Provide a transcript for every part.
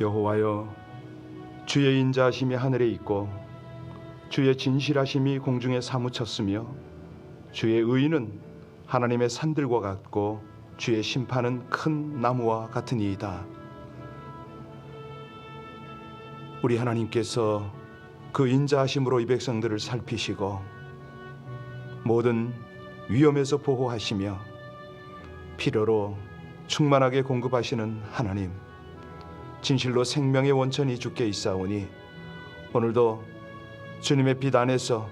여호와여, 주의 인자하심이 하늘에 있고 주의 진실하심이 공중에 사무쳤으며 주의 의는 하나님의 산들과 같고 주의 심판은 큰 나무와 같으니이다. 우리 하나님께서 그 인자하심으로 이 백성들을 살피시고 모든 위험에서 보호하시며 필요로 충만하게 공급하시는 하나님, 진실로 생명의 원천이 주께 있사오니 오늘도 주님의 빛 안에서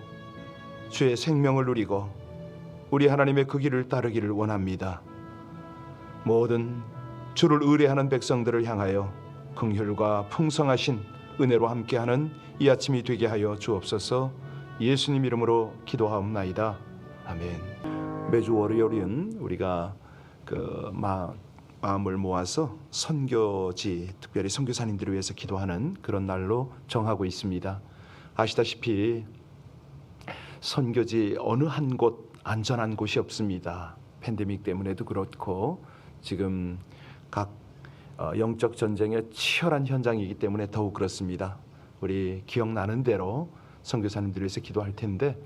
주의 생명을 누리고 우리 하나님의 그 길을 따르기를 원합니다. 모든 주를 의뢰하는 백성들을 향하여 긍휼과 풍성하신 은혜로 함께하는 이 아침이 되게 하여 주옵소서. 예수님 이름으로 기도하옵나이다. 아멘. 매주 월요일은 우리가 마음을 모아서 선교지, 특별히 선교사님들을 위해서 기도하는 그런 날로 정하고 있습니다. 아시다시피 선교지 어느 한 곳 안전한 곳이 없습니다. 팬데믹 때문에도 그렇고 지금 각 영적 전쟁의 치열한 현장이기 때문에 더욱 그렇습니다. 우리 기억나는 대로 선교사님들을 위해서 기도할 텐데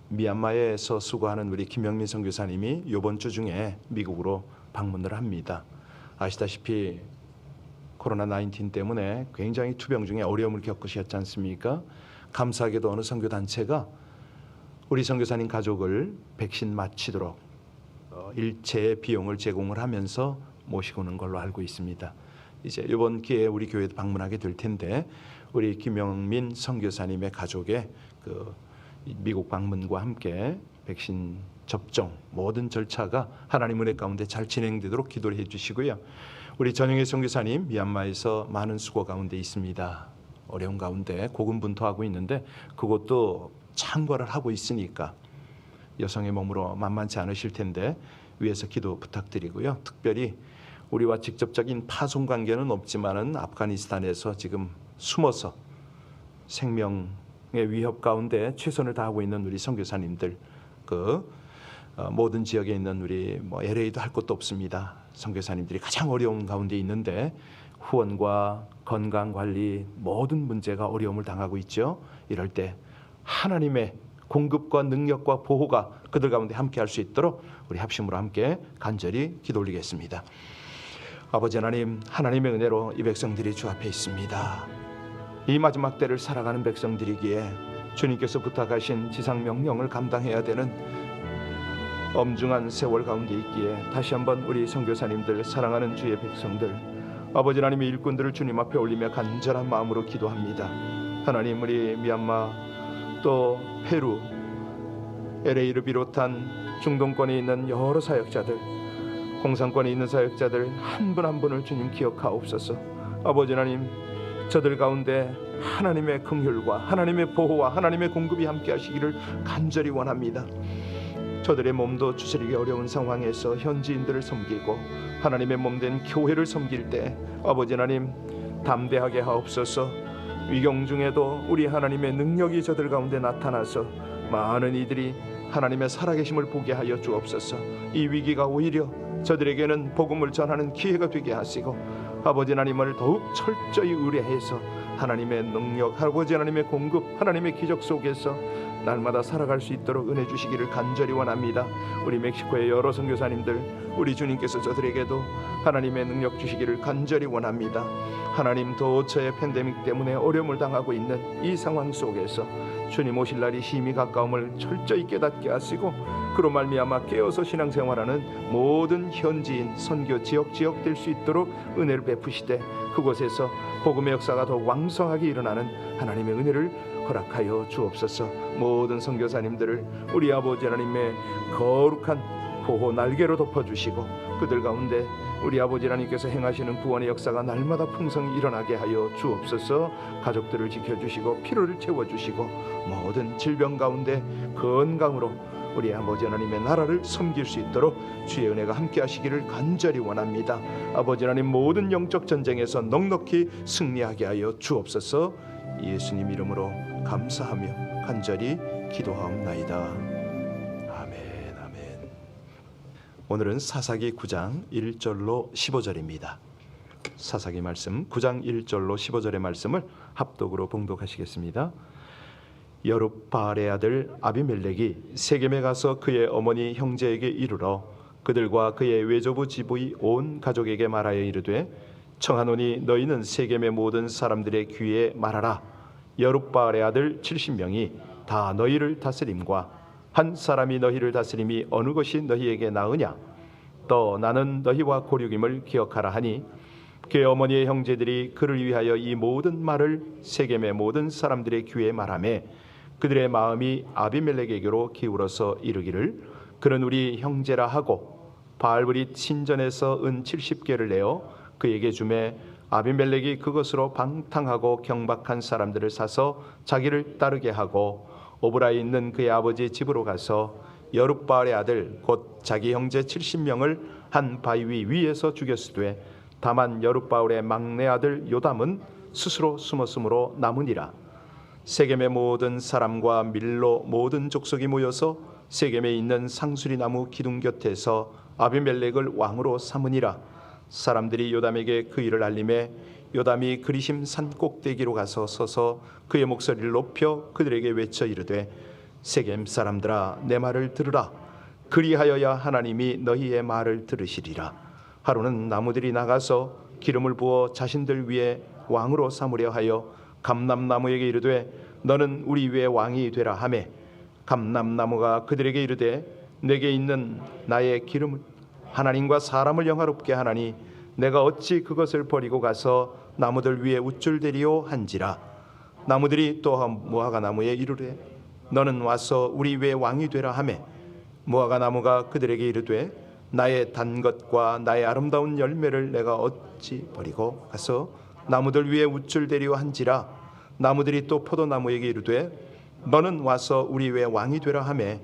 미얀마에서 수고하는 우리 김영민 선교사님이 이번 주 중에 미국으로 방문을 합니다. 아시다시피 코로나19 때문에 굉장히 투병 중에 어려움을 겪으셨지 않습니까? 감사하게도 어느 선교단체가 우리 선교사님 가족을 백신 마치도록 일체의 비용을 제공을 하면서 모시고 오는 걸로 알고 있습니다. 이제 이번 기회에 우리 교회도 방문하게 될 텐데 우리 김영민 선교사님의 가족의 그 미국 방문과 함께 백신 접종 모든 절차가 하나님 은혜 가운데 잘 진행되도록 기도를 해주시고요. 우리 전영애 선교사님 미얀마에서 많은 수고 가운데 있습니다. 어려운 가운데 고군분투하고 있는데 그것도 참관을 하고 있으니까 여성의 몸으로 만만치 않으실 텐데 위에서 기도 부탁드리고요. 특별히 우리와 직접적인 파송 관계는 없지만은 아프가니스탄에서 지금 숨어서 생명의 위협 가운데 최선을 다하고 있는 우리 선교사님들, 모든 지역에 있는 우리 LA도 할 것도 없습니다. 선교사님들이 가장 어려운 가운데 있는데 후원과 건강 관리 모든 문제가 어려움을 당하고 있죠. 이럴 때 하나님의 공급과 능력과 보호가 그들 가운데 함께 할 수 있도록 우리 합심으로 함께 간절히 기도 올리겠습니다. 아버지 하나님, 하나님의 은혜로 이 백성들이 주 앞에 있습니다. 이 마지막 때를 살아가는 백성들이기에 주님께서 부탁하신 지상 명령을 감당해야 되는 엄중한 세월 가운데 있기에 다시 한번 우리 선교사님들, 사랑하는 주의 백성들, 아버지 하나님의 일꾼들을 주님 앞에 올리며 간절한 마음으로 기도합니다. 하나님, 우리 미얀마 또 페루, LA를 비롯한 중동권에 있는 여러 사역자들, 공산권에 있는 사역자들 한 분 한 분을 주님 기억하옵소서. 아버지 하나님, 저들 가운데 하나님의 긍휼과 하나님의 보호와 하나님의 공급이 함께 하시기를 간절히 원합니다. 저들의 몸도 추스리기 어려운 상황에서 현지인들을 섬기고 하나님의 몸된 교회를 섬길 때 아버지 하나님 담대하게 하옵소서. 위경 중에도 우리 하나님의 능력이 저들 가운데 나타나서 많은 이들이 하나님의 살아계심을 보게 하여 주옵소서. 이 위기가 오히려 저들에게는 복음을 전하는 기회가 되게 하시고 아버지 하나님을 더욱 철저히 의뢰해서 하나님의 능력, 아버지 하나님의 공급, 하나님의 기적 속에서 날마다 살아갈 수 있도록 은혜 주시기를 간절히 원합니다. 우리 멕시코의 여러 선교사님들, 우리 주님께서 저들에게도 하나님의 능력 주시기를 간절히 원합니다. 하나님, 도처의 팬데믹 때문에 어려움을 당하고 있는 이 상황 속에서 주님 오실 날이 심히 가까움을 철저히 깨닫게 하시고 그로 말미암아 깨어서 신앙생활하는 모든 현지인 선교 지역 될 수 있도록 은혜를 베푸시되 그곳에서 복음의 역사가 더 왕성하게 일어나는 하나님의 은혜를 허락하여 주옵소서. 모든 선교사님들을 우리 아버지 하나님의 거룩한 보호 날개로 덮어주시고 그들 가운데 우리 아버지 하나님께서 행하시는 구원의 역사가 날마다 풍성히 일어나게 하여 주옵소서. 가족들을 지켜주시고 필요를 채워주시고 모든 질병 가운데 건강으로 우리 아버지 하나님의 나라를 섬길 수 있도록 주의 은혜가 함께 하시기를 간절히 원합니다. 아버지 하나님, 모든 영적 전쟁에서 넉넉히 승리하게 하여 주옵소서. 예수님 이름으로 감사하며 간절히 기도하옵나이다. 아멘, 아멘. 오늘은 사사기 9장 1절로 15절입니다. 사사기 말씀 9장 1절로 15절의 말씀을 합독으로 봉독하시겠습니다. 여룹바알의 아들 아비멜렉이 세겜에 가서 그의 어머니 형제에게 이르러 그들과 그의 외조부 집의 온 가족에게 말하여 이르되 청하노니 너희는 세겜의 모든 사람들의 귀에 말하라. 여룹바알의 아들 70명이 다 너희를 다스림과 한 사람이 너희를 다스림이 어느 것이 너희에게 나으냐. 또 나는 너희와 고륙임을 기억하라 하니 그의 어머니의 형제들이 그를 위하여 이 모든 말을 세겜의 모든 사람들의 귀에 말하매 그들의 마음이 아비멜렉에게로 기울어서 이르기를 그는 우리 형제라 하고 바알브릿 신전에서 은 70개를 내어 그에게 주매 아비멜렉이 그것으로 방탕하고 경박한 사람들을 사서 자기를 따르게 하고 오브라에 있는 그의 아버지 집으로 가서 여룹바알의 아들 곧 자기 형제 70명을 한 바위 위에서 죽였으되 다만 여룹바알의 막내 아들 요담은 스스로 숨었으므로 남으니라. 세겜의 모든 사람과 밀로 모든 족속이 모여서 세겜에 있는 상수리 나무 기둥 곁에서 아비멜렉을 왕으로 삼으니라. 사람들이 요담에게 그 일을 알림해 요담이 그리심 산 꼭대기로 가서 서서 그의 목소리를 높여 그들에게 외쳐 이르되 세겜 사람들아 내 말을 들으라. 그리하여야 하나님이 너희의 말을 들으시리라. 하루는 나무들이 나가서 기름을 부어 자신들 위에 왕으로 삼으려 하여 감람나무에게 이르되 너는 우리 위에 왕이 되라 하매 감람나무가 그들에게 이르되 내게 있는 나의 기름을 하나님과 사람을 영화롭게 하나니 내가 어찌 그것을 버리고 가서 나무들 위에 우쭐대리오 한지라. 나무들이 또 무화과 나무에 이르되 너는 와서 우리 위에 왕이 되라 하매 무화과 나무가 그들에게 이르되 나의 단 것과 나의 아름다운 열매를 내가 어찌 버리고 가서 나무들 위에 우쭐대리오 한지라. 나무들이 또 포도나무에게 이르되 너는 와서 우리 위에 왕이 되라 하매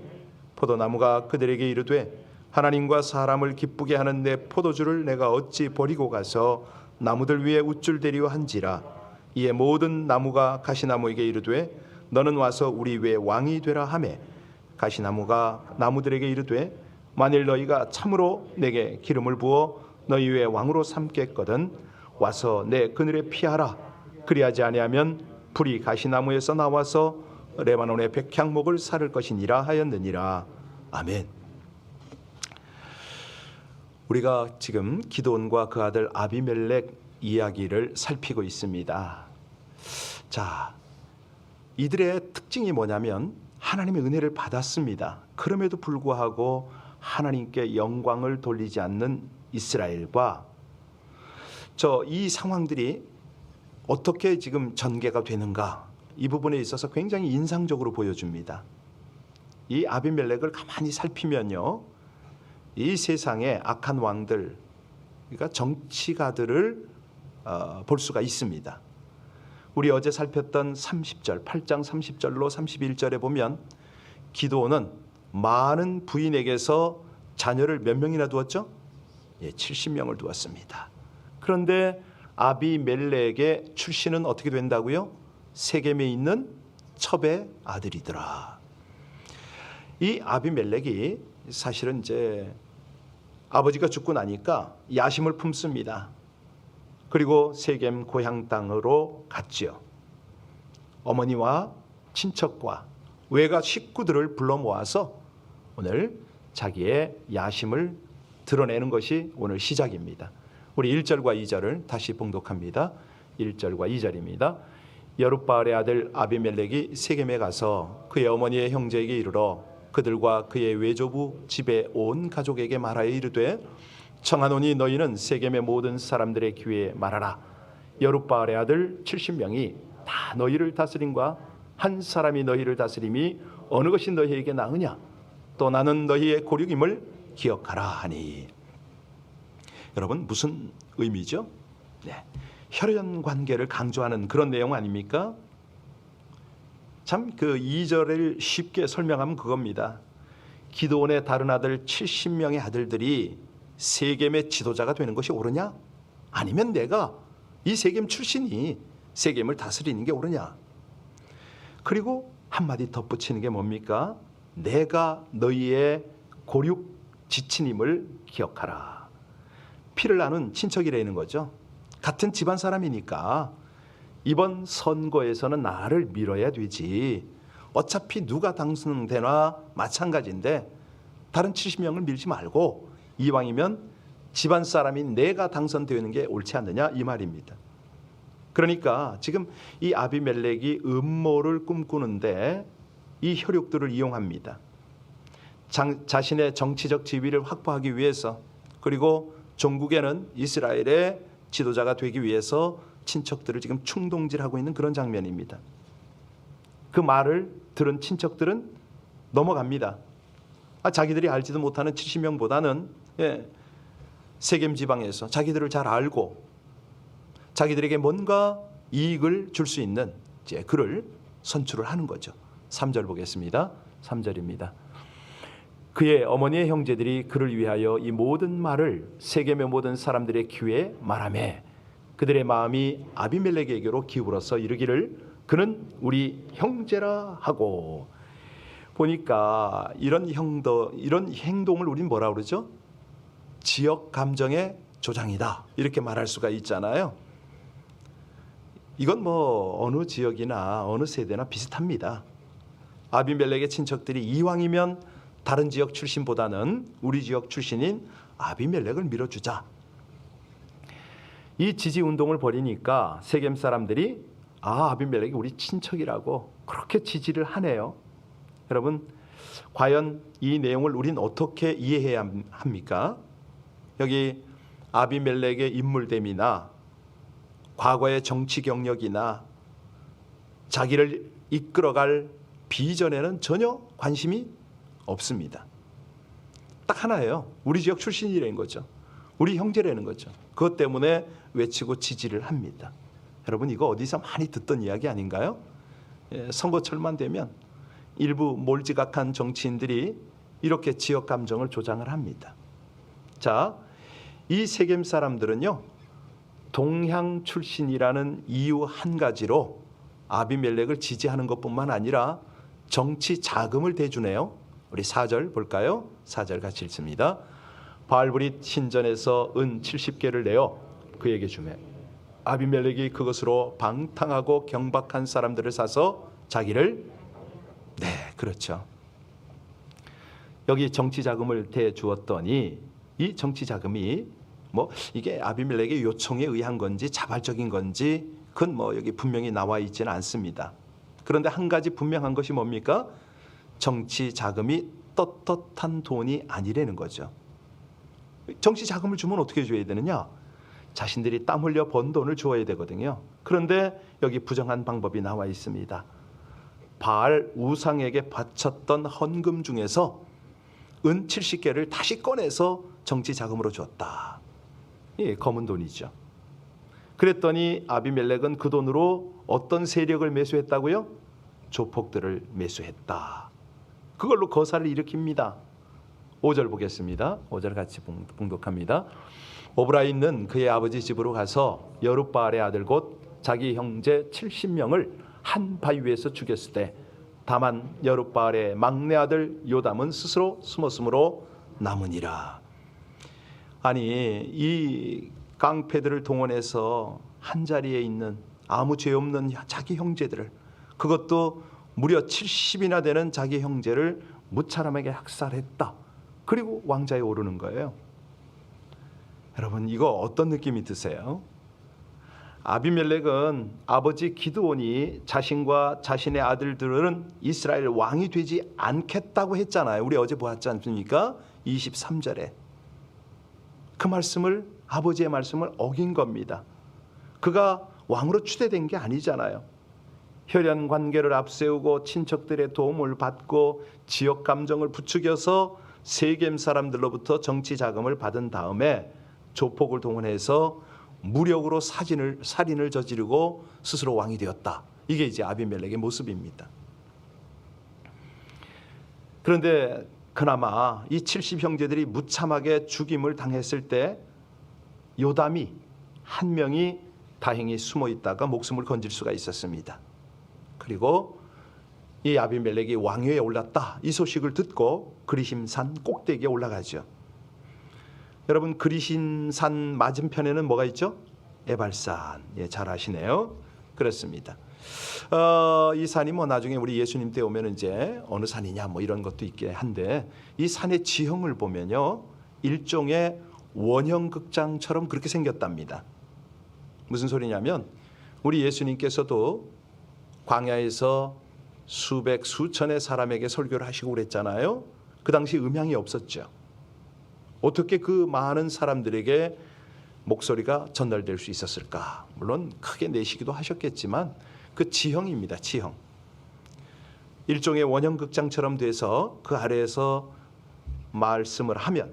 포도나무가 그들에게 이르되 하나님과 사람을 기쁘게 하는 내 포도주를 내가 어찌 버리고 가서 나무들 위에 우쭐대리오 한지라. 이에 모든 나무가 가시나무에게 이르되 너는 와서 우리 위에 왕이 되라 하매 가시나무가 나무들에게 이르되 만일 너희가 참으로 내게 기름을 부어 너희 위에 왕으로 삼겠거든 와서 내 그늘에 피하라. 그리하지 아니하면 불이 가시나무에서 나와서 레바논의 백향목을 사를 것이니라 하였느니라. 아멘. 우리가 지금 기드온과 그 아들 아비멜렉 이야기를 살피고 있습니다. 자, 이들의 특징이 뭐냐면 하나님의 은혜를 받았습니다. 그럼에도 불구하고 하나님께 영광을 돌리지 않는 이스라엘과 이 상황들이 어떻게 지금 전개가 되는가, 이 부분에 있어서 굉장히 인상적으로 보여줍니다. 이 아비멜렉을 가만히 살피면요, 이 세상의 악한 왕들, 그러니까 정치가들을 볼 수가 있습니다. 우리 어제 살폈던 30절, 8장 30절로 31절에 보면 기드온은 많은 부인에게서 자녀를 몇 명이나 두었죠? 70명을 두었습니다. 그런데 아비멜렉의 출신은 어떻게 된다고요? 세겜에 있는 첩의 아들이더라. 이 아비멜렉이 사실은 이제 아버지가 죽고 나니까 야심을 품습니다. 그리고 세겜 고향 땅으로 갔지요. 어머니와 친척과 외가 식구들을 불러 모아서 오늘 자기의 야심을 드러내는 것이 오늘 시작입니다. 우리 1절과 2절을 다시 봉독합니다. 1절과 2절입니다. 여룹바알의 아들 아비멜렉이 세겜에 가서 그의 어머니의 형제에게 이르러 그들과 그의 외조부 집에 온 가족에게 말하여 이르되 청하노니 너희는 세겜의 모든 사람들의 귀에 말하라. 여룹바알의 아들 70명이 다 너희를 다스림과 한 사람이 너희를 다스림이 어느 것이 너희에게 나으냐. 또 나는 너희의 고륙임을 기억하라 하니. 여러분, 무슨 의미죠? 혈연 관계를 강조하는 그런 내용 아닙니까? 참 그 2절을 쉽게 설명하면 그겁니다. 기드온의 다른 아들 70명의 아들들이 세겜의 지도자가 되는 것이 옳으냐? 아니면 내가 이 세겜 출신이 세겜을 다스리는 게 옳으냐? 그리고 한마디 덧붙이는 게 뭡니까? 내가 너희의 고륙 지친임을 기억하라. 피를 나눈 친척이라는 거죠. 같은 집안 사람이니까 이번 선거에서는 나를 밀어야 되지. 어차피 누가 당선되나 마찬가지인데 다른 70명을 밀지 말고 이왕이면 집안 사람인 내가 당선되는 게 옳지 않느냐 이 말입니다. 그러니까 지금 이 아비멜렉이 음모를 꿈꾸는데 이 혈육들을 이용합니다. 자신의 정치적 지위를 확보하기 위해서, 그리고 종국에는 이스라엘의 지도자가 되기 위해서 친척들을 지금 충동질하고 있는 그런 장면입니다. 그 말을 들은 친척들은 넘어갑니다. 자기들이 알지도 못하는 70명보다는 세겜 지방에서 자기들을 잘 알고 자기들에게 뭔가 이익을 줄 수 있는 그를 선출을 하는 거죠. 3절 보겠습니다. 3절입니다. 그의 어머니의 형제들이 그를 위하여 이 모든 말을 세겜의 모든 사람들의 귀에 말하며 그들의 마음이 아비멜렉에게로 기울어서 이르기를 그는 우리 형제라 하고. 보니까 이런 행동을 우린 뭐라 그러죠? 지역 감정의 조장이다 이렇게 말할 수가 있잖아요. 이건 뭐 어느 지역이나 어느 세대나 비슷합니다. 아비멜렉의 친척들이 이왕이면 다른 지역 출신보다는 우리 지역 출신인 아비멜렉을 밀어주자. 이 지지 운동을 벌이니까 세겜 사람들이 아비멜렉이 우리 친척이라고 그렇게 지지를 하네요. 여러분, 과연 이 내용을 우린 어떻게 이해해야 합니까? 여기 아비멜렉의 인물됨이나 과거의 정치 경력이나 자기를 이끌어갈 비전에는 전혀 관심이 없습니다. 딱 하나예요. 우리 지역 출신이라는 거죠. 우리 형제라는 거죠. 그것 때문에 외치고 지지를 합니다. 여러분, 이거 어디서 많이 듣던 이야기 아닌가요? 선거철만 되면 일부 몰지각한 정치인들이 이렇게 지역 감정을 조장을 합니다. 자, 이 세겜 사람들은요, 동향 출신이라는 이유 한 가지로 아비멜렉을 지지하는 것뿐만 아니라 정치 자금을 대주네요. 우리 4절 볼까요? 4절 같이 읽습니다. 바알브릿 신전에서 은 70개를 내어 그에게 주매 아비멜렉이 그것으로 방탕하고 경박한 사람들을 사서 자기를 그렇죠. 여기 정치 자금을 대주었더니 이 정치 자금이 이게 아비멜렉의 요청에 의한 건지 자발적인 건지 그건 여기 분명히 나와 있지는 않습니다. 그런데 한 가지 분명한 것이 뭡니까? 정치 자금이 떳떳한 돈이 아니라는 거죠. 정치 자금을 주면 어떻게 줘야 되느냐? 자신들이 땀 흘려 번 돈을 주어야 되거든요. 그런데 여기 부정한 방법이 나와 있습니다. 바알 우상에게 바쳤던 헌금 중에서 은 70개를 다시 꺼내서 정치 자금으로 줬다. 검은 돈이죠. 그랬더니 아비멜렉은 그 돈으로 어떤 세력을 매수했다고요? 조폭들을 매수했다. 그걸로 거사를 일으킵니다. 5절 보겠습니다. 5절 같이 봉독합니다. 오브라인은 그의 아버지 집으로 가서 여룻바알의 아들 곧 자기 형제 70명을 한 바위 위에서 죽였을 때 다만 여룻바알의 막내 아들 요담은 스스로 숨었으므로 남으니라. 아니, 이 깡패들을 동원해서 한자리에 있는 아무 죄 없는 자기 형제들을, 그것도 무려 70이나 되는 자기 형제를 무차람하게 학살했다. 그리고 왕자에 오르는 거예요. 여러분, 이거 어떤 느낌이 드세요? 아비멜렉은 아버지 기드온이 자신과 자신의 아들들은 이스라엘 왕이 되지 않겠다고 했잖아요. 우리 어제 보았지 않습니까? 23절에 그 말씀을, 아버지의 말씀을 어긴 겁니다. 그가 왕으로 추대된 게 아니잖아요. 혈연 관계를 앞세우고 친척들의 도움을 받고 지역 감정을 부추겨서 세겜 사람들로부터 정치 자금을 받은 다음에 조폭을 동원해서 무력으로 살인을 저지르고 스스로 왕이 되었다. 이게 이제 아비멜렉의 모습입니다. 그런데 그나마 이 70형제들이 무참하게 죽임을 당했을 때 요담이 한 명이 다행히 숨어 있다가 목숨을 건질 수가 있었습니다. 그리고 이 아비멜렉이 왕위에 올랐다, 이 소식을 듣고 그리심산 꼭대기에 올라가죠. 여러분, 그리심산 맞은편에는 뭐가 있죠? 에발산. 예, 잘 아시네요. 그렇습니다. 이 산이 뭐 나중에 우리 예수님 때 오면 이제 어느 산이냐 뭐 이런 것도 있긴 한데, 이 산의 지형을 보면요, 일종의 원형 극장처럼 그렇게 생겼답니다. 무슨 소리냐면, 우리 예수님께서도 광야에서 수백 수천의 사람에게 설교를 하시고 그랬잖아요. 그 당시 음향이 없었죠. 어떻게 그 많은 사람들에게 목소리가 전달될 수 있었을까? 물론 크게 내시기도 하셨겠지만 그 지형입니다. 지형. 일종의 원형 극장처럼 돼서 그 아래에서 말씀을 하면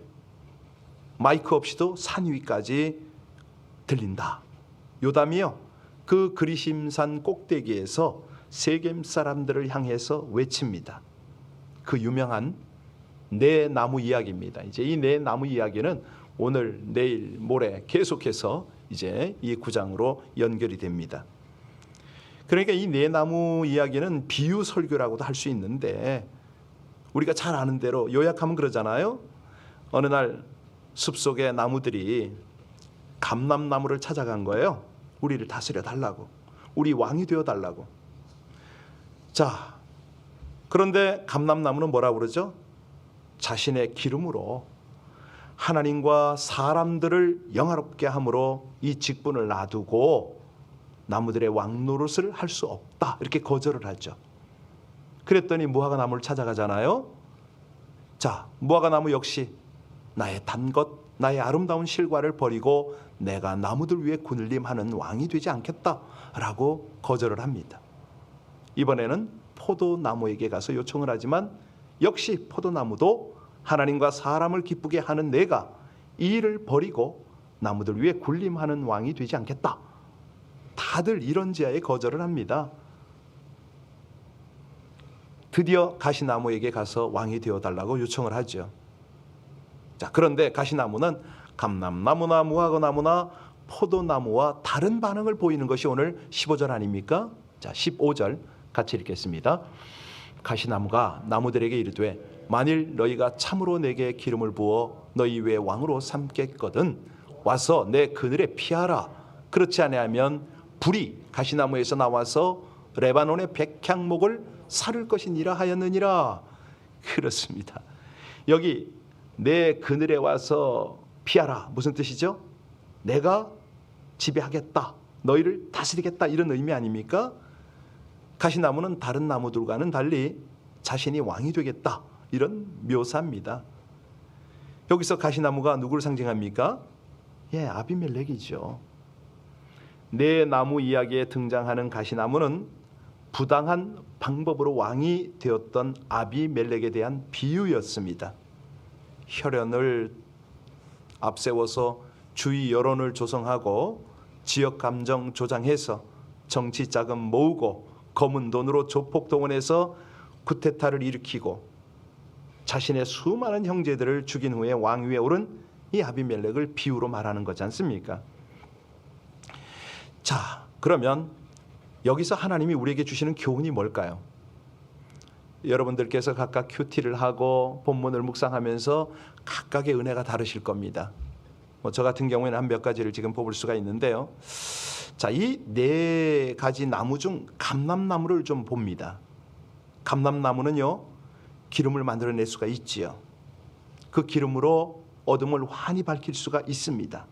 마이크 없이도 산 위까지 들린다. 요담이요, 그 그리심산 꼭대기에서 세겜 사람들을 향해서 외칩니다. 그 유명한 네 나무 이야기입니다. 이제 이 네 나무 이야기는 오늘, 내일, 모레 계속해서 이제 이 구장으로 연결이 됩니다. 그러니까 이 네 나무 이야기는 비유 설교라고도 할 수 있는데, 우리가 잘 아는 대로 요약하면 그러잖아요. 어느 날 숲속의 나무들이 감람나무를 찾아간 거예요. 우리를 다스려 달라고, 우리 왕이 되어 달라고. 자, 그런데 감람나무는 뭐라고 그러죠? 자신의 기름으로 하나님과 사람들을 영화롭게 함으로 이 직분을 놔두고 나무들의 왕 노릇을 할 수 없다, 이렇게 거절을 하죠. 그랬더니 무화과 나무를 찾아가잖아요. 자, 무화과 나무 역시 나의 단 것, 나의 아름다운 실과를 버리고 내가 나무들 위에 군림하는 왕이 되지 않겠다라고 거절을 합니다. 이번에는 포도나무에게 가서 요청을 하지만 역시 포도나무도 하나님과 사람을 기쁘게 하는 내가 이 일을 버리고 나무들 위에 군림하는 왕이 되지 않겠다. 다들 이런 지하에 거절을 합니다. 드디어 가시나무에게 가서 왕이 되어달라고 요청을 하죠. 자, 그런데 가시나무는 감람나무나 무화과나무나 포도나무와 다른 반응을 보이는 것이 오늘 15절 아닙니까? 자, 15절 같이 읽겠습니다. 가시나무가 나무들에게 이르되 만일 너희가 참으로 내게 기름을 부어 너희 위에 왕으로 삼겠거든 와서 내 그늘에 피하라. 그렇지 아니하면 불이 가시나무에서 나와서 레바논의 백향목을 사를 것이니라 하였느니라. 그렇습니다. 여기 내 그늘에 와서 피하라, 무슨 뜻이죠? 내가 지배하겠다, 너희를 다스리겠다, 이런 의미 아닙니까? 가시나무는 다른 나무들과는 달리 자신이 왕이 되겠다, 이런 묘사입니다. 여기서 가시나무가 누구를 상징합니까? 예, 아비멜렉이죠. 네 나무 이야기에 등장하는 가시나무는 부당한 방법으로 왕이 되었던 아비멜렉에 대한 비유였습니다. 혈연을 앞세워서 주의 여론을 조성하고 지역 감정 조장해서 정치 자금 모으고 검은 돈으로 조폭 동원해서 쿠데타를 일으키고 자신의 수많은 형제들을 죽인 후에 왕위에 오른 이 아비멜렉을 비유로 말하는 거지 않습니까? 자, 그러면 여기서 하나님이 우리에게 주시는 교훈이 뭘까요? 여러분들께서 각각 큐티를 하고 본문을 묵상하면서 각각의 은혜가 다르실 겁니다. 저 같은 경우에는 한 몇 가지를 지금 뽑을 수가 있는데요. 자, 이 네 가지 나무 중 감람나무를 좀 봅니다. 감람나무는요, 기름을 만들어낼 수가 있지요. 그 기름으로 어둠을 환히 밝힐 수가 있습니다.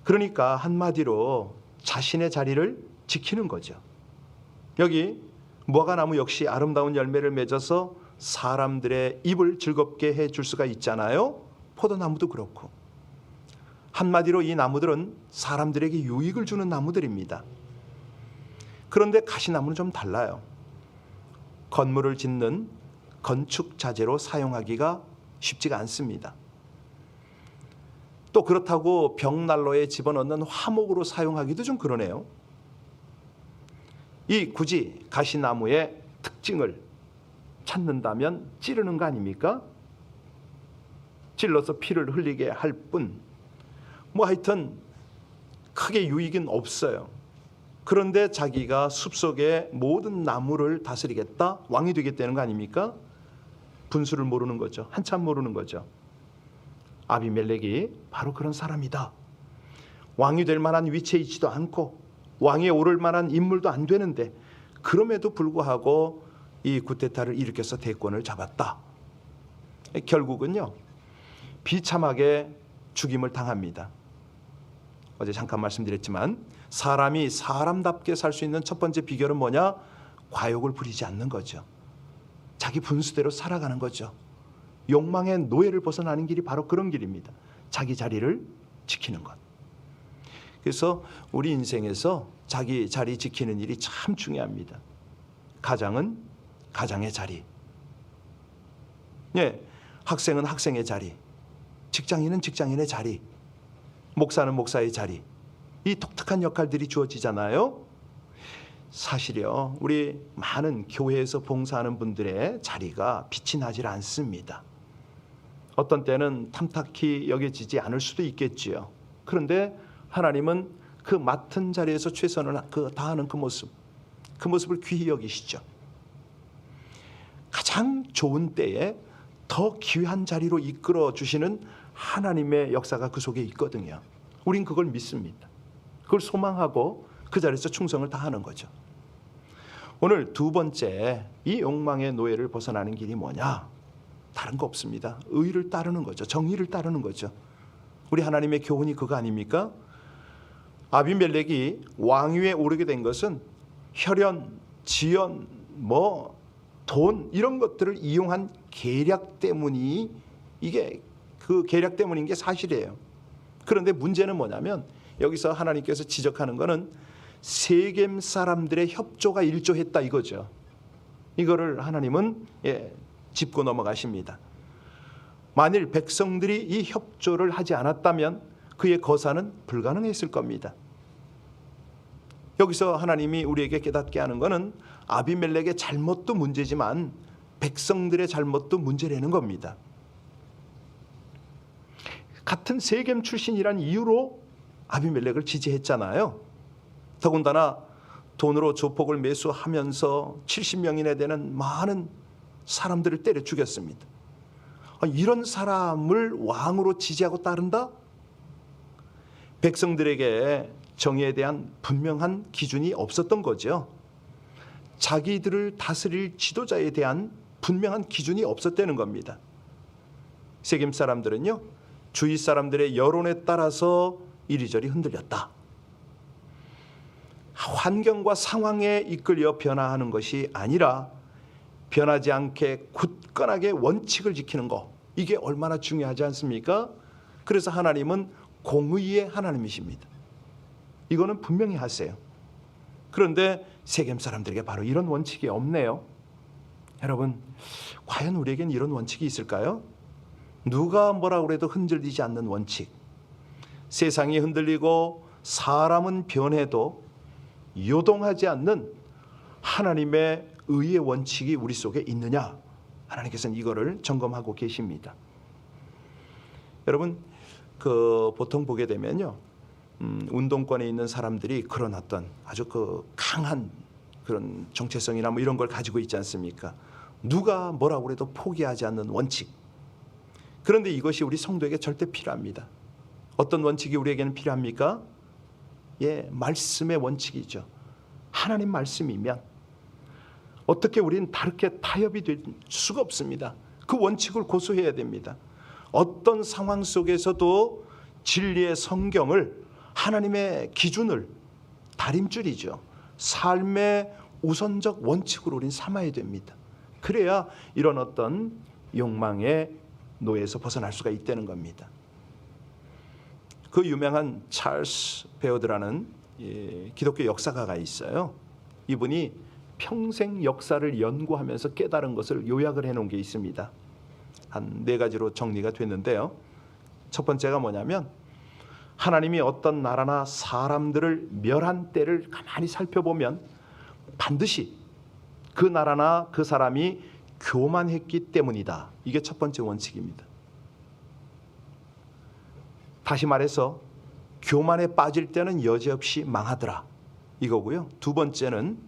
그러니까 한마디로 자신의 자리를 지키는 거죠. 여기 무화과나무 역시 아름다운 열매를 맺어서 사람들의 입을 즐겁게 해줄 수가 있잖아요. 포도나무도 그렇고. 한마디로 이 나무들은 사람들에게 유익을 주는 나무들입니다. 그런데 가시나무는 좀 달라요. 건물을 짓는 건축 자재로 사용하기가 쉽지가 않습니다. 또 그렇다고 벽난로에 집어넣는 화목으로 사용하기도 좀 그러네요. 이 굳이 가시나무의 특징을 찾는다면 찌르는 거 아닙니까? 찔러서 피를 흘리게 할 뿐, 뭐 하여튼 크게 유익은 없어요. 그런데 자기가 숲속의 모든 나무를 다스리겠다, 왕이 되겠다는 거 아닙니까? 분수를 모르는 거죠. 한참 모르는 거죠. 아비멜렉이 바로 그런 사람이다. 왕이 될 만한 위치에 있지도 않고 왕위에 오를 만한 인물도 안 되는데 그럼에도 불구하고 이 쿠데타를 일으켜서 대권을 잡았다. 결국은요 비참하게 죽임을 당합니다. 어제 잠깐 말씀드렸지만 사람이 사람답게 살 수 있는 첫 번째 비결은 뭐냐? 과욕을 부리지 않는 거죠. 자기 분수대로 살아가는 거죠. 욕망의 노예를 벗어나는 길이 바로 그런 길입니다. 자기 자리를 지키는 것. 그래서 우리 인생에서 자기 자리 지키는 일이 참 중요합니다. 가장은 가장의 자리, 학생은 학생의 자리, 직장인은 직장인의 자리, 목사는 목사의 자리, 이 독특한 역할들이 주어지잖아요. 사실요 우리 많은 교회에서 봉사하는 분들의 자리가 빛이 나질 않습니다. 어떤 때는 탐탁히 여겨지지 않을 수도 있겠지요. 그런데 하나님은 그 맡은 자리에서 최선을 다하는 그 모습을 귀히 여기시죠. 가장 좋은 때에 더 귀한 자리로 이끌어 주시는 하나님의 역사가 그 속에 있거든요. 우린 그걸 믿습니다. 그걸 소망하고 그 자리에서 충성을 다하는 거죠. 오늘 두 번째, 이 욕망의 노예를 벗어나는 길이 뭐냐? 다른 거 없습니다. 의를 따르는 거죠. 정의를 따르는 거죠. 우리 하나님의 교훈이 그거 아닙니까? 아비멜렉이 왕위에 오르게 된 것은 혈연, 지연, 돈 이런 것들을 이용한 계략 때문이 이게 그 계략 때문인 게 사실이에요. 그런데 문제는 뭐냐면 여기서 하나님께서 지적하는 것은 세겜 사람들의 협조가 일조했다 이거죠. 이거를 하나님은 짚고 넘어가십니다. 만일 백성들이 이 협조를 하지 않았다면 그의 거사는 불가능했을 겁니다. 여기서 하나님이 우리에게 깨닫게 하는 것은 아비멜렉의 잘못도 문제지만 백성들의 잘못도 문제라는 겁니다. 같은 세겜 출신이란 이유로 아비멜렉을 지지했잖아요. 더군다나 돈으로 조폭을 매수하면서 70명이나 되는 많은 사람들을 때려 죽였습니다. 이런 사람을 왕으로 지지하고 따른다? 백성들에게 정의에 대한 분명한 기준이 없었던 거죠. 자기들을 다스릴 지도자에 대한 분명한 기준이 없었다는 겁니다. 세겜 사람들은요, 주위 사람들의 여론에 따라서 이리저리 흔들렸다. 환경과 상황에 이끌려 변화하는 것이 아니라 변하지 않게 굳건하게 원칙을 지키는 것, 이게 얼마나 중요하지 않습니까? 그래서 하나님은 공의의 하나님이십니다. 이거는 분명히 하세요. 그런데 세겜 사람들에게 바로 이런 원칙이 없네요. 여러분, 과연 우리에겐 이런 원칙이 있을까요? 누가 뭐라고 해도 흔들리지 않는 원칙. 세상이 흔들리고 사람은 변해도 요동하지 않는 하나님의 의의 원칙이 우리 속에 있느냐? 하나님께서는 이거를 점검하고 계십니다. 여러분, 보통 보게 되면요, 운동권에 있는 사람들이 그런 어떤 아주 강한 그런 정체성이나 이런 걸 가지고 있지 않습니까? 누가 뭐라고 해도 포기하지 않는 원칙. 그런데 이것이 우리 성도에게 절대 필요합니다. 어떤 원칙이 우리에게는 필요합니까? 말씀의 원칙이죠. 하나님 말씀이면 어떻게 우리는 다르게 타협이 될 수가 없습니다. 그 원칙을 고수해야 됩니다. 어떤 상황 속에서도 진리의 성경을, 하나님의 기준을, 다림줄이죠, 삶의 우선적 원칙으로 우리는 삼아야 됩니다. 그래야 이런 어떤 욕망의 노예에서 벗어날 수가 있다는 겁니다. 그 유명한 찰스 베어드라는 기독교 역사가가 있어요. 이분이 평생 역사를 연구하면서 깨달은 것을 요약을 해놓은 게 있습니다. 한 4가지로 정리가 됐는데요. 첫 번째가 뭐냐면, 하나님이 어떤 나라나 사람들을 멸한 때를 가만히 살펴보면 반드시 그 나라나 그 사람이 교만했기 때문이다. 이게 첫 번째 원칙입니다. 다시 말해서 교만에 빠질 때는 여지없이 망하더라, 이거고요. 두 번째는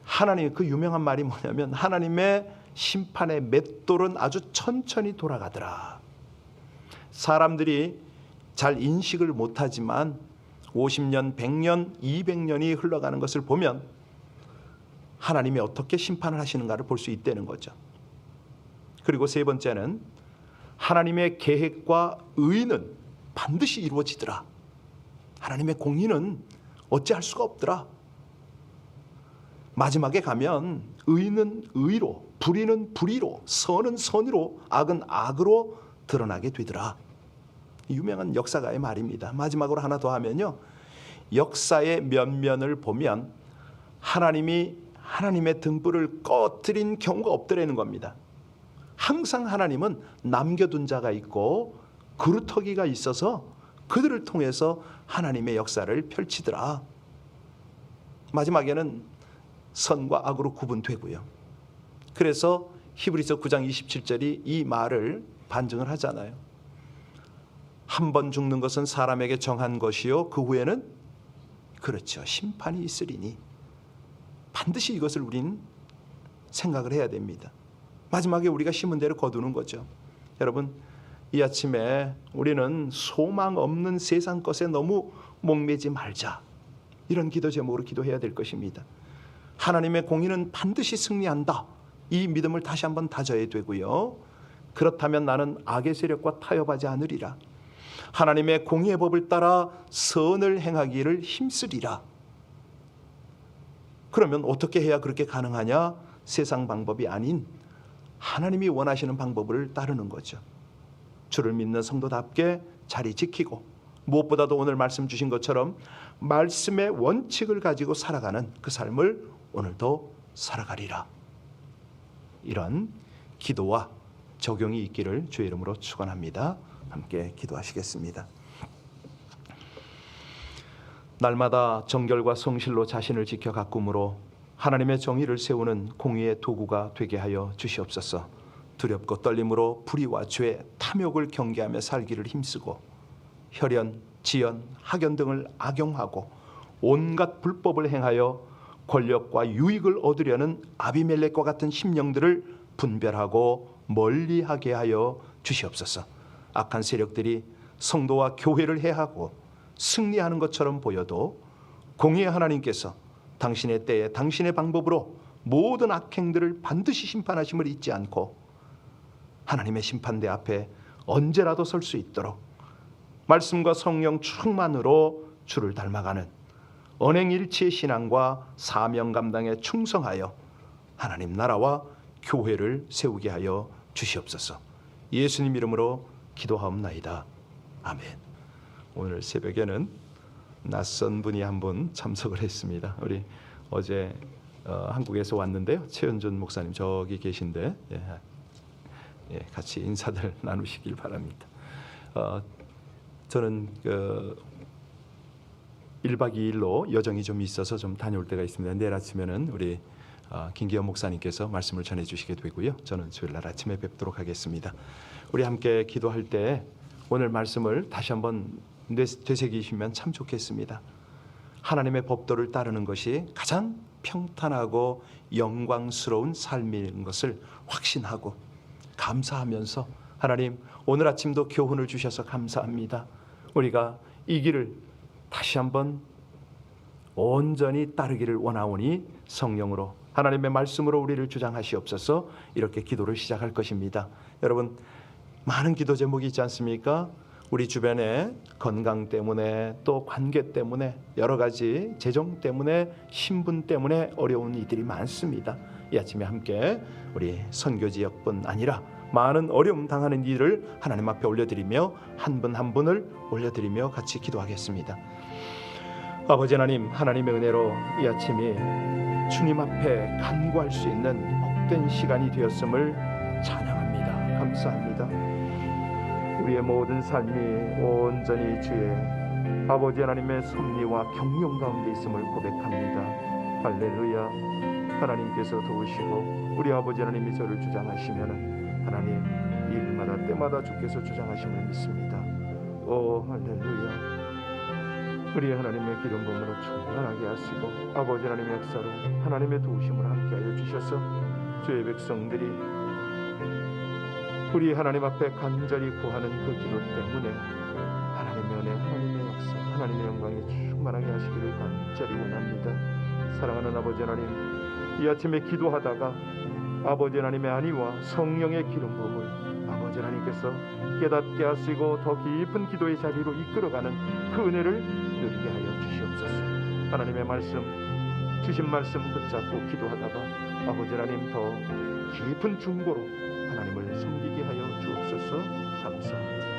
하나님, 그 유명한 말이 뭐냐면 하나님의 심판의 맷돌은 아주 천천히 돌아가더라. 사람들이 잘 인식을 못하지만 50년, 100년, 200년이 흘러가는 것을 보면 하나님이 어떻게 심판을 하시는가를 볼 수 있다는 거죠. 그리고 세 번째는 하나님의 계획과 의는 반드시 이루어지더라. 하나님의 공의는 어찌할 수가 없더라. 마지막에 가면 의는 의로, 불의는 불의로, 선은 선으로, 악은 악으로 드러나게 되더라. 유명한 역사가의 말입니다. 마지막으로 하나 더 하면요, 역사의 면면을 보면 하나님이 하나님의 등불을 꺼뜨린 경우가 없더라는 겁니다. 항상 하나님은 남겨둔 자가 있고 그루터기가 있어서 그들을 통해서 하나님의 역사를 펼치더라. 마지막에는 선과 악으로 구분되고요. 그래서 히브리서 9장 27절이 이 말을 반증을 하잖아요. 한 번 죽는 것은 사람에게 정한 것이요 그 후에는 그렇죠, 심판이 있으리니. 반드시 이것을 우린 생각을 해야 됩니다. 마지막에 우리가 심은 대로 거두는 거죠. 여러분, 이 아침에 우리는 소망 없는 세상 것에 너무 목매지 말자, 이런 기도 제목으로 기도해야 될 것입니다. 하나님의 공의는 반드시 승리한다, 이 믿음을 다시 한번 다져야 되고요. 그렇다면 나는 악의 세력과 타협하지 않으리라. 하나님의 공의의 법을 따라 선을 행하기를 힘쓰리라. 그러면 어떻게 해야 그렇게 가능하냐? 세상 방법이 아닌 하나님이 원하시는 방법을 따르는 거죠. 주를 믿는 성도답게 자리 지키고, 무엇보다도 오늘 말씀 주신 것처럼 말씀의 원칙을 가지고 살아가는 그 삶을 오늘도 살아가리라. 이런 기도와 적용이 있기를 주의 이름으로 축원합니다. 함께 기도하시겠습니다. 날마다 정결과 성실로 자신을 지켜 가꾸므로 하나님의 정의를 세우는 공의의 도구가 되게 하여 주시옵소서. 두렵고 떨림으로 불의와 죄, 탐욕을 경계하며 살기를 힘쓰고 혈연, 지연, 학연 등을 악용하고 온갖 불법을 행하여 권력과 유익을 얻으려는 아비멜렉과 같은 심령들을 분별하고 멀리하게 하여 주시옵소서. 악한 세력들이 성도와 교회를 해하고 승리하는 것처럼 보여도 공의의 하나님께서 당신의 때에 당신의 방법으로 모든 악행들을 반드시 심판하심을 잊지 않고 하나님의 심판대 앞에 언제라도 설 수 있도록 말씀과 성령 충만으로 주를 닮아가는 언행일치의 신앙과 사명 감당에 충성하여 하나님 나라와 교회를 세우게 하여 주시옵소서. 예수님 이름으로 기도하옵나이다. 아멘. 오늘 새벽에는 낯선 분이 한 분 참석을 했습니다. 우리 어제 한국에서 왔는데요, 최현준 목사님 저기 계신데 같이 인사들 나누시길 바랍니다. 저는 1박 2일로 여정이 좀 있어서 좀 다녀올 때가 있습니다. 내일 아침에는 우리 김기현 목사님께서 말씀을 전해 주시게 되고요, 저는 주일날 아침에 뵙도록 하겠습니다. 우리 함께 기도할 때 오늘 말씀을 다시 한번 되새기시면 참 좋겠습니다. 하나님의 법도를 따르는 것이 가장 평탄하고 영광스러운 삶인 것을 확신하고 감사하면서, 하나님 오늘 아침도 교훈을 주셔서 감사합니다. 우리가 이 길을 다시 한번 온전히 따르기를 원하오니 성령으로 하나님의 말씀으로 우리를 주장하시옵소서. 이렇게 기도를 시작할 것입니다. 여러분, 많은 기도 제목이 있지 않습니까? 우리 주변에 건강 때문에, 또 관계 때문에, 여러 가지 재정 때문에, 신분 때문에 어려운 이들이 많습니다. 이 아침에 함께 우리 선교 지역뿐 아니라 많은 어려움 당하는 이들을 하나님 앞에 올려드리며 한 분 한 분을 올려드리며 같이 기도하겠습니다. 아버지 하나님, 하나님의 은혜로 이 아침이 주님 앞에 간구할 수 있는 복된 시간이 되었음을 찬양합니다. 감사합니다. 우리의 모든 삶이 온전히 주의 아버지 하나님의 섭리와 경륜 가운데 있음을 고백합니다. 할렐루야. 하나님께서 도우시고 우리 아버지 하나님이 저를 주장하시면 하나님 일마다 때마다 주께서 주장하심을 믿습니다. 오 할렐루야. 우리 하나님의 기름 부음으로 충만하게 하시고 아버지 하나님의 역사로 하나님의 도우심을 함께하여 주셔서 주의 백성들이 우리 하나님 앞에 간절히 구하는 그 기도 때문에 하나님의 하나님의 영광이 충만하게 하시기를 간절히 원합니다. 사랑하는 아버지 하나님, 이 아침에 기도하다가 아버지 하나님의 안위와 성령의 기름 부음을 아버지 하나님께서 깨닫게 하시고 더 깊은 기도의 자리로 이끌어가는 그 은혜를 누리게 하여 주시옵소서. 하나님의 말씀, 주신 말씀 붙잡고 기도하다가 아버지 하나님 더 깊은 중보로 하나님을 섬기게 하여 주옵소서. 감사합니다.